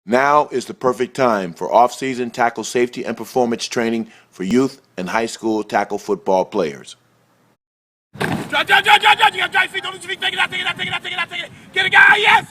Now is the perfect time for off-season tackle safety and performance training for youth and high school tackle football players. Drive, you got drive feet, don't lose your feet, take it out, get a guy, yes!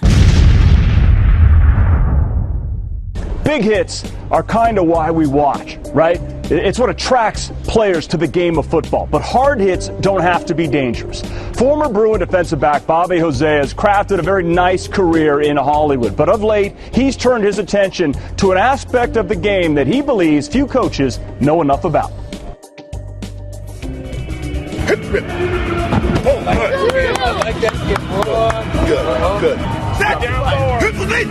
Big hits are kind of why we watch, right? It's what attracts players to the game of football. But hard hits don't have to be dangerous. Former Bruin defensive back Bobby Hosea has crafted a very nice career in Hollywood. But of late, he's turned his attention to an aspect of the game that he believes few coaches know enough about. Good. Set down, good for me.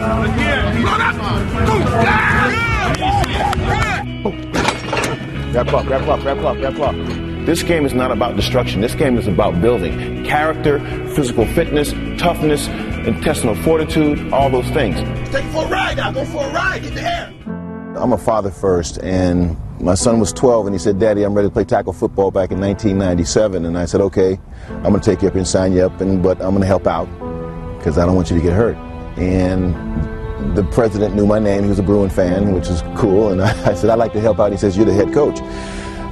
Wrap up. This game is not about destruction. This game is about building character, physical fitness, toughness, intestinal fortitude, all those things. Take it for a ride now. Go for a ride. Get the hair. I'm a father first, and my son was 12, and he said, "Daddy, I'm ready to play tackle football," back in 1997. And I said, "Okay, I'm going to take you up and sign you up, but I'm going to help out because I don't want you to get hurt." And the president knew my name. He was a Bruin fan, which is cool. And I said, "I'd like to help out." He says, "You're the head coach."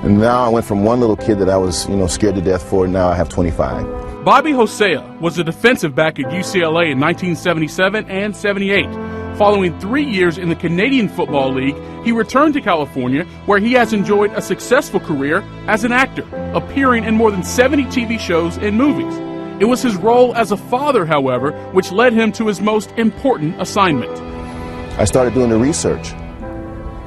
And now I went from one little kid that I was, scared to death for, and now I have 25. Bobby Hosea was a defensive back at UCLA in 1977 and 78. Following 3 years in the Canadian Football League, he returned to California, where he has enjoyed a successful career as an actor, appearing in more than 70 TV shows and movies. It was his role as a father, however, which led him to his most important assignment. I started doing the research.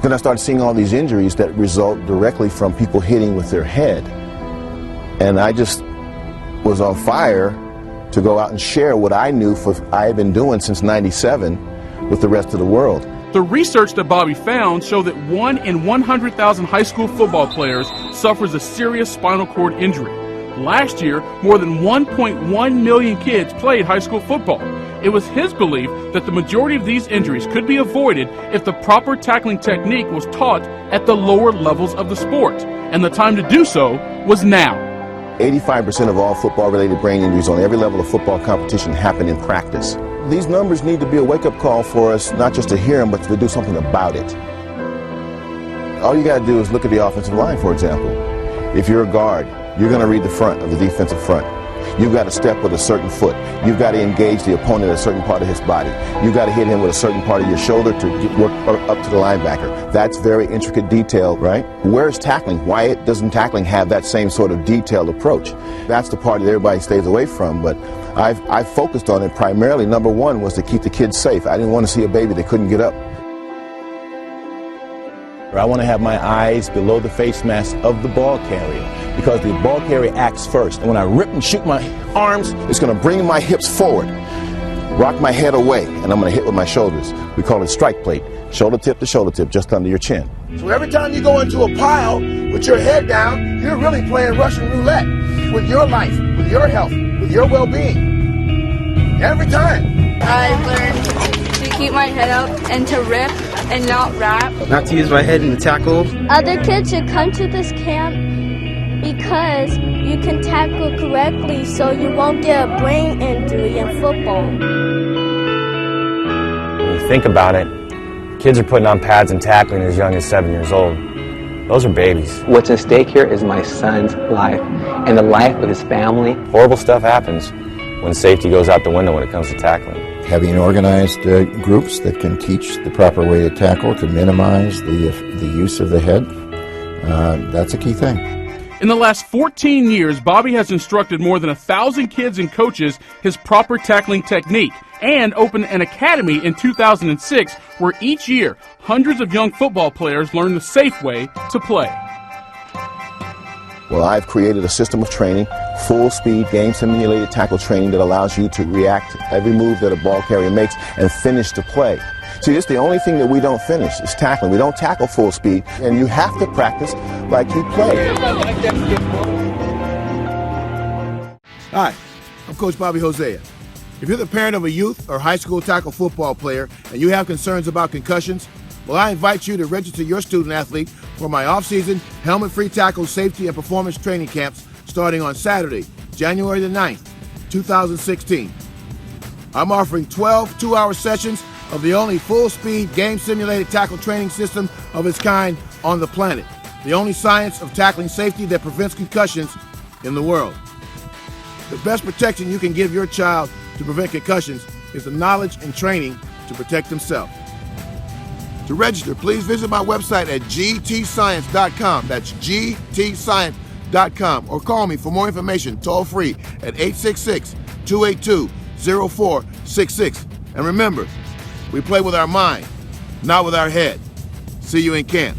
Then I started seeing all these injuries that result directly from people hitting with their head. And I just was on fire to go out and share what I knew I had been doing since '97 with the rest of the world. The research that Bobby found showed that 1 in 100,000 high school football players suffers a serious spinal cord injury. Last year, more than 1.1 million kids played high school football. It was his belief that the majority of these injuries could be avoided if the proper tackling technique was taught at the lower levels of the sport, and the time to do so was now. 85% of all football-related brain injuries on every level of football competition happen in practice. These numbers need to be a wake-up call for us, not just to hear them, but to do something about it. All you got to do is look at the offensive line, for example. If you're a guard, you're going to read the front of the defensive front. You've got to step with a certain foot. You've got to engage the opponent at a certain part of his body. You've got to hit him with a certain part of your shoulder to work up to the linebacker. That's very intricate detail, right? Where's tackling? Why doesn't tackling have that same sort of detailed approach? That's the part that everybody stays away from, but I've focused on it primarily. Number one was to keep the kids safe. I didn't want to see a baby that couldn't get up. I want to have my eyes below the face mask of the ball carrier, because the ball carrier acts first. And when I rip and shoot my arms, it's going to bring my hips forward, rock my head away, and I'm going to hit with my shoulders. We call it strike plate, shoulder tip to shoulder tip, just under your chin. So every time you go into a pile with your head down, you're really playing Russian roulette with your life, with your health, with your well-being. Every time. I learned to keep my head up and to rip and not wrap. Not to use my head in the tackle. Other kids should come to this camp because you can tackle correctly so you won't get a brain injury in football. When you think about it, kids are putting on pads and tackling as young as 7 years old. Those are babies. What's at stake here is my son's life and the life of his family. Horrible stuff happens when safety goes out the window when it comes to tackling. Having organized groups that can teach the proper way to tackle, to minimize the use of the head, that's a key thing. In the last 14 years, Bobby has instructed more than 1,000 kids and coaches his proper tackling technique and opened an academy in 2006 where each year hundreds of young football players learn the safe way to play. Well, I've created a system of training, full-speed, game-simulated tackle training that allows you to react to every move that a ball carrier makes and finish the play. See, it's the only thing that we don't finish is tackling. We don't tackle full speed, and you have to practice like you play. Hi, I'm Coach Bobby Hosea. If you're the parent of a youth or high school tackle football player and you have concerns about concussions, well, I invite you to register your student athlete for my off-season helmet-free tackle safety and performance training camps starting on Saturday, January the 9th, 2016. I'm offering 12 two-hour sessions of the only full-speed, game-simulated tackle training system of its kind on the planet. The only science of tackling safety that prevents concussions in the world. The best protection you can give your child to prevent concussions is the knowledge and training to protect himself. To register, please visit my website at gtscience.com. That's gtscience.com. Or call me for more information toll free at 866-282-0466. And remember, we play with our mind, not with our head. See you in camp.